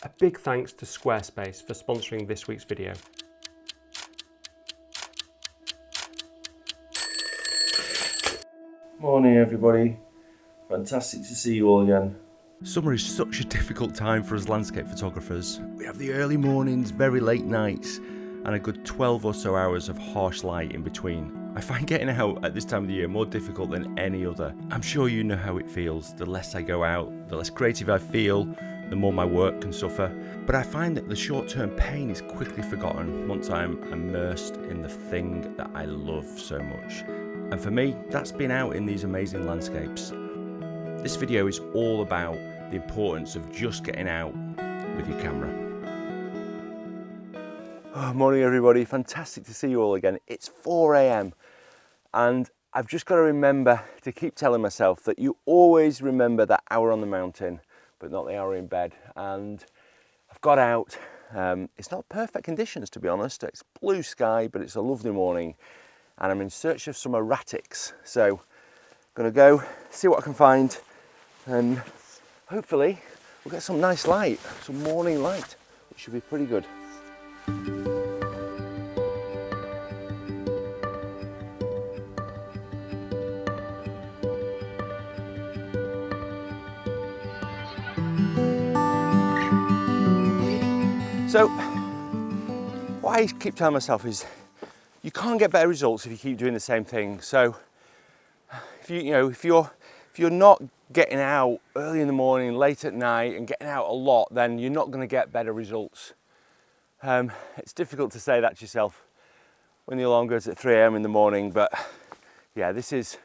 A big thanks to Squarespace for sponsoring this week's video. Morning everybody, fantastic to see you all again. Summer is such a difficult time for us landscape photographers. We have the early mornings, very late nights, and a good 12 or so hours of harsh light in between. I find getting out at this time of the year more difficult than any other. I'm sure you know how it feels. The less I go out, the less creative I feel, the more my work can suffer. But I find that the short-term pain is quickly forgotten once I'm immersed in the thing that I love so much. And for me, that's been out in these amazing landscapes. This video is all about the importance of just getting out with your camera. Oh, morning everybody, fantastic to see you all again. It's 4 AM and I've just got to remember to keep telling myself that you always remember that hour on the mountain, but not the hour in bed. And I've got out. It's not perfect conditions, to be honest. It's blue sky, but it's a lovely morning. And I'm in search of some erratics. So I'm gonna go see what I can find and hopefully we'll get some nice light, some morning light, which should be pretty good. So, what I keep telling myself is you can't get better results if you keep doing the same thing. So, if you're not getting out early in the morning, late at night, and getting out a lot, then you're not going to get better results. It's difficult to say that to yourself when the alarm goes at 3 AM in the morning, but yeah, this is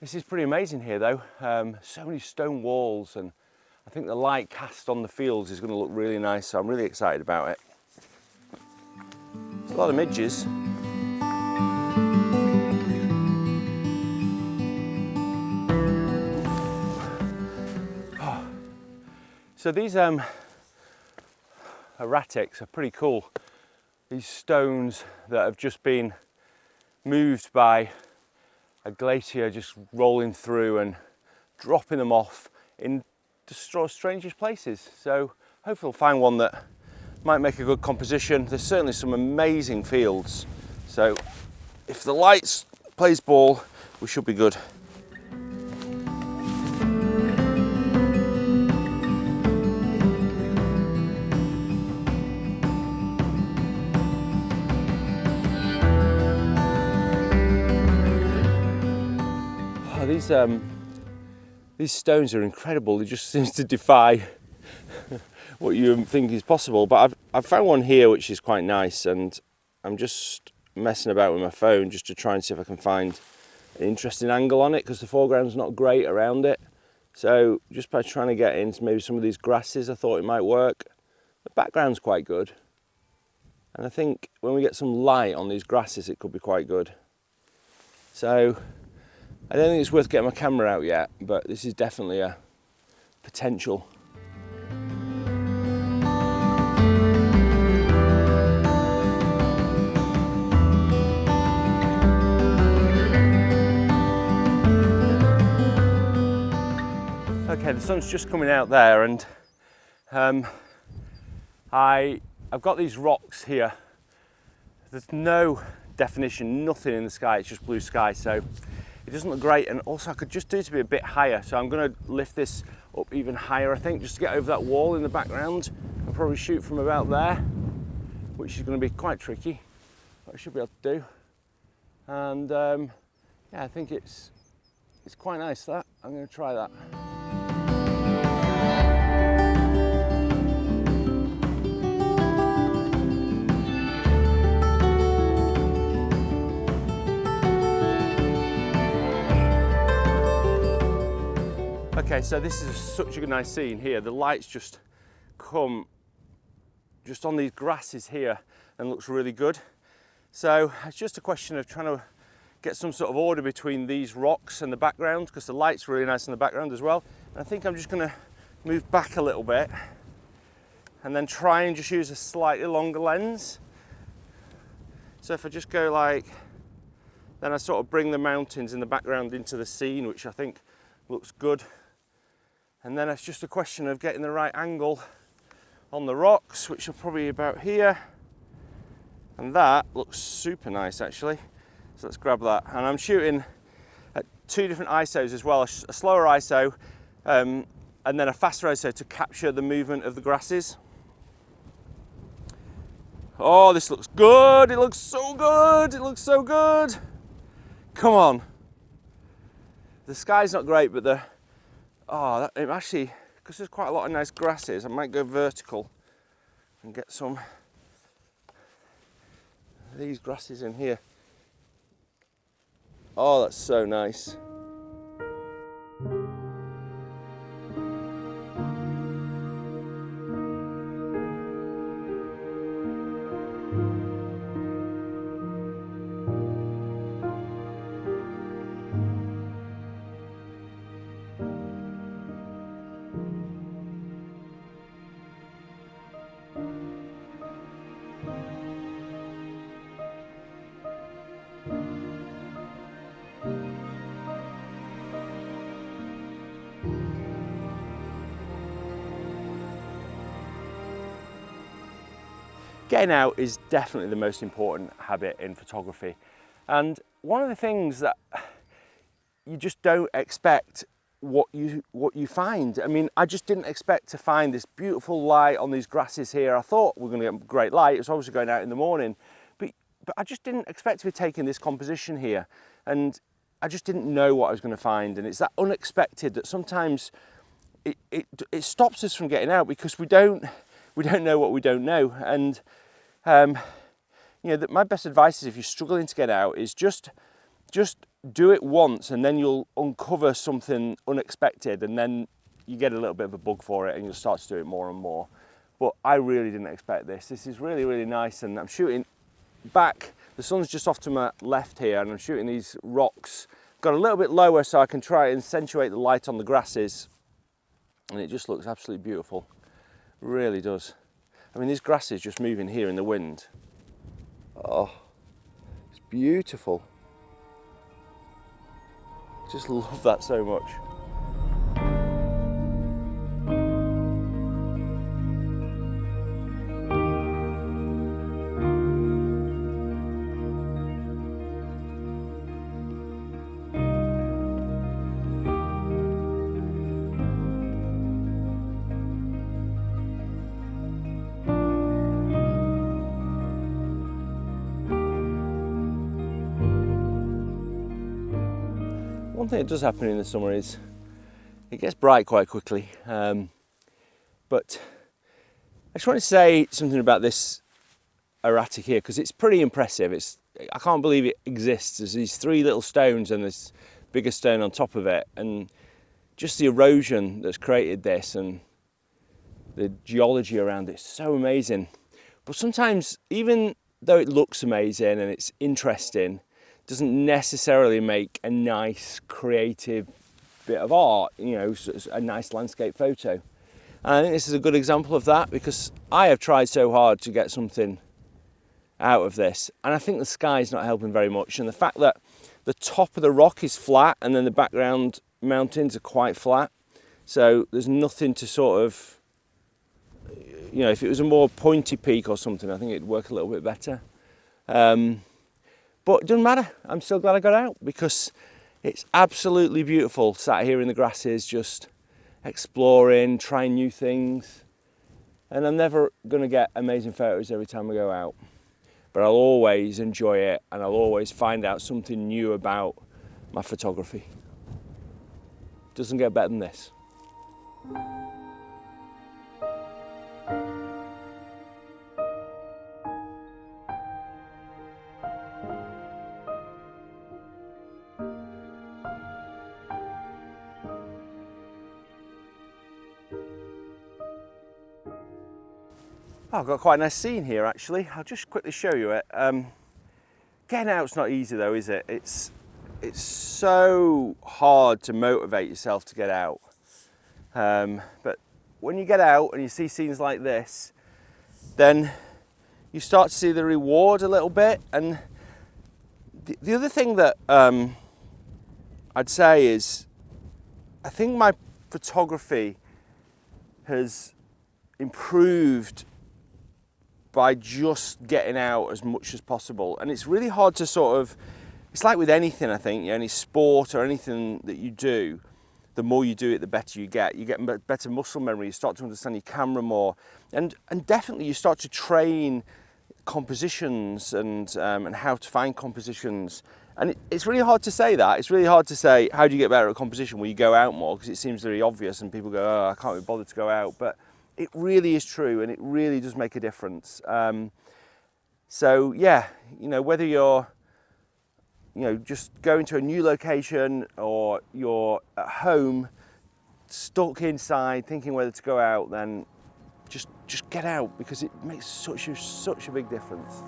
pretty amazing here though. So many stone walls, and I think the light cast on the fields is going to look really nice, so I'm really excited about it. There's a lot of midges. So these erratics are pretty cool. These stones that have just been moved by a glacier just rolling through and dropping them off in the strangest places. So hopefully we'll find one that might make a good composition. There's certainly some amazing fields. So if the lights plays ball, we should be good. These stones are incredible. It just seems to defy what you think is possible. But I've found one here which is quite nice, and I'm just messing about with my phone just to try and see if I can find an interesting angle on it, because the foreground's not great around it. So just by trying to get into maybe some of these grasses, I thought it might work. The background's quite good, and I think when we get some light on these grasses, it could be quite good. So I don't think it's worth getting my camera out yet, but this is definitely a potential. Okay, the sun's just coming out there, and I've got these rocks here. There's no definition, nothing in the sky, it's just blue sky, so it doesn't look great. And also I could just do it to be a bit higher, so I'm going to lift this up even higher, I think, just to get over that wall in the background. I'll probably shoot from about there, which is going to be quite tricky, but I should be able to do. And yeah, I think it's quite nice, that. I'm going to try that. Okay, so this is such a good nice scene here. The lights just come just on these grasses here and looks really good. So it's just a question of trying to get some sort of order between these rocks and the background, because the light's really nice in the background as well. And I think I'm just going to move back a little bit and then try and just use a slightly longer lens. So if I just go like, then I sort of bring the mountains in the background into the scene, which I think looks good. And then it's just a question of getting the right angle on the rocks, which are probably about here. And that looks super nice actually. So let's grab that. And I'm shooting at 2 different ISOs as well, a slower ISO and then a faster ISO to capture the movement of the grasses. Oh, this looks good. It looks so good. It looks so good. Come on. The sky's not great, but it actually, because there's quite a lot of nice grasses, I might go vertical and get some of these grasses in here. Oh, that's so nice. Getting out is definitely the most important habit in photography. And one of the things that you just don't expect what you find. I mean, I just didn't expect to find this beautiful light on these grasses here. I thought we were going to get great light. It's obviously going out in the morning, but I just didn't expect to be taking this composition here. And I just didn't know what I was going to find. And it's that unexpected that sometimes it stops us from getting out because we don't know what we don't know. And you know, my best advice is if you're struggling to get out is just do it once and then you'll uncover something unexpected and then you get a little bit of a bug for it and you'll start to do it more and more. But I really didn't expect this. This is really, really nice, and I'm shooting back. The sun's just off to my left here and I'm shooting these rocks. Got a little bit lower so I can try and accentuate the light on the grasses, and it just looks absolutely beautiful. It really does. I mean, these grasses just moving here in the wind. Oh, it's beautiful. I just love that so much. One thing that does happen in the summer is it gets bright quite quickly, but I just want to say something about this erratic here because it's pretty impressive. I can't believe it exists. There's these 3 little stones and this bigger stone on top of it, and just the erosion that's created this and the geology around it is so amazing. But sometimes, even though it looks amazing and it's interesting, doesn't necessarily make a nice creative bit of art, you know, a nice landscape photo. And I think this is a good example of that because I have tried so hard to get something out of this, and I think the sky's not helping very much, and the fact that the top of the rock is flat and then the background mountains are quite flat, so there's nothing to sort of, you know, if it was a more pointy peak or something, I think it'd work a little bit better. But it doesn't matter, I'm still glad I got out because it's absolutely beautiful sat here in the grasses just exploring, trying new things. And I'm never going to get amazing photos every time I go out, but I'll always enjoy it and I'll always find out something new about my photography. Doesn't get better than this. Oh, I've got quite a nice scene here actually. I'll just quickly show you it. Getting out's not easy though, is it? It's so hard to motivate yourself to get out. But when you get out and you see scenes like this, then you start to see the reward a little bit. And the other thing that I'd say is, I think my photography is improved by just getting out as much as possible. And it's really hard to sort of, it's like with anything, I think, any sport or anything that you do, the more you do it, the better you get. You get better muscle memory, you start to understand your camera more, and definitely you start to train compositions and how to find compositions. And it's really hard to say that. It's really hard to say, how do you get better at composition? Well, you go out more, because it seems very obvious and people go, oh, I can't be bothered to go out. But it really is true, and it really does make a difference. So yeah, whether you're just going to a new location or you're at home, stuck inside, thinking whether to go out, then just get out, because it makes such a big difference.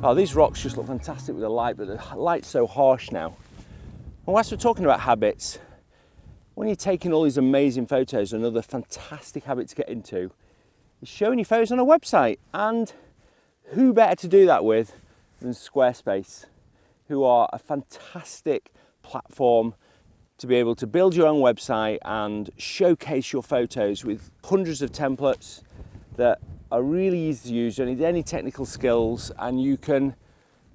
Oh, these rocks just look fantastic with the light, but the light's so harsh now. And whilst we're talking about habits, when you're taking all these amazing photos, another fantastic habit to get into is showing your photos on a website. And who better to do that with than Squarespace, who are a fantastic platform to be able to build your own website and showcase your photos with hundreds of templates that are really easy to use. You don't need any technical skills, and you can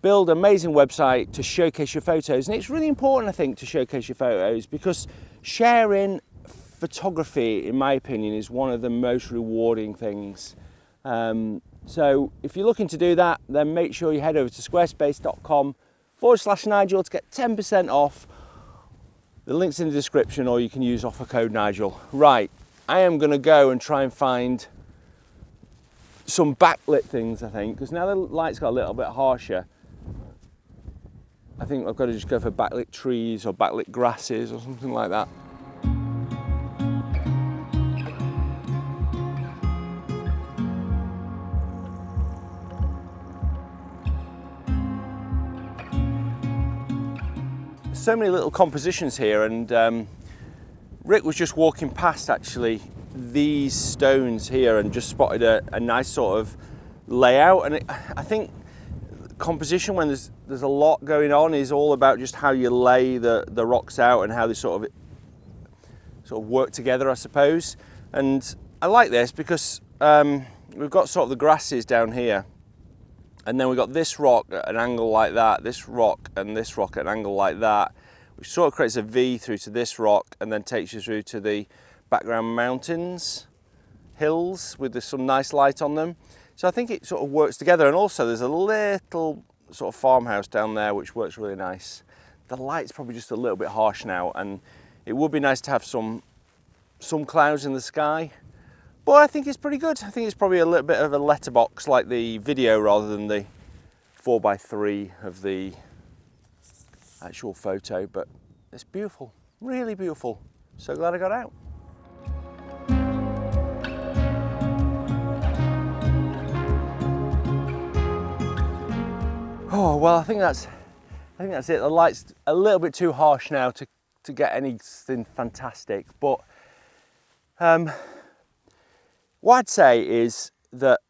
build an amazing website to showcase your photos. And it's really important, I think, to showcase your photos, because sharing photography, in my opinion, is one of the most rewarding things. So if you're looking to do that, then make sure you head over to squarespace.com/Nigel to get 10% off. The link's in the description, or you can use offer code Nigel. Right, I am going to go and try and find some backlit things, I think, because now the light's got a little bit harsher. I think I've got to just go for backlit trees or backlit grasses or something like that. So many little compositions here, and Rick was just walking past actually these stones here and just spotted a nice sort of layout. And I think composition, when there's a lot going on, is all about just how you lay the rocks out and how they sort of work together, I suppose. And I like this because we've got sort of the grasses down here, and then we've got this rock at an angle like that, this rock and this rock at an angle like that, which sort of creates a V through to this rock and then takes you through to the background mountains, hills with some nice light on them. So I think it sort of works together. And also there's a little sort of farmhouse down there which works really nice. The light's probably just a little bit harsh now, and it would be nice to have some clouds in the sky, but I think it's pretty good. I think it's probably a little bit of a letterbox like the video rather than the 4x3 of the actual photo, but it's beautiful, really beautiful. So glad I got out. Oh, well, I think that's it. The light's a little bit too harsh now to get anything fantastic, but what I'd say is that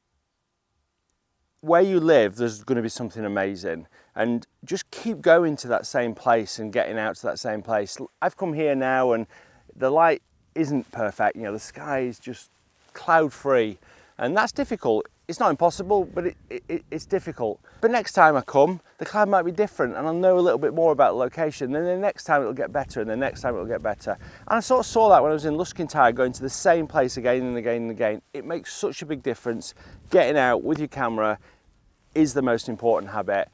where you live, there's going to be something amazing, and just keep going to that same place and getting out to that same place. I've come here now and the light isn't perfect, the sky is just cloud free, and that's difficult. It's not impossible, but it's difficult. But next time I come, the cloud might be different, and I'll know a little bit more about the location. Then the next time it'll get better, and the next time it'll get better. And I sort of saw that when I was in Luskintyre, going to the same place again and again and again. It makes such a big difference. Getting out with your camera is the most important habit.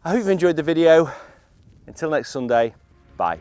I hope you've enjoyed the video. Until next Sunday, bye.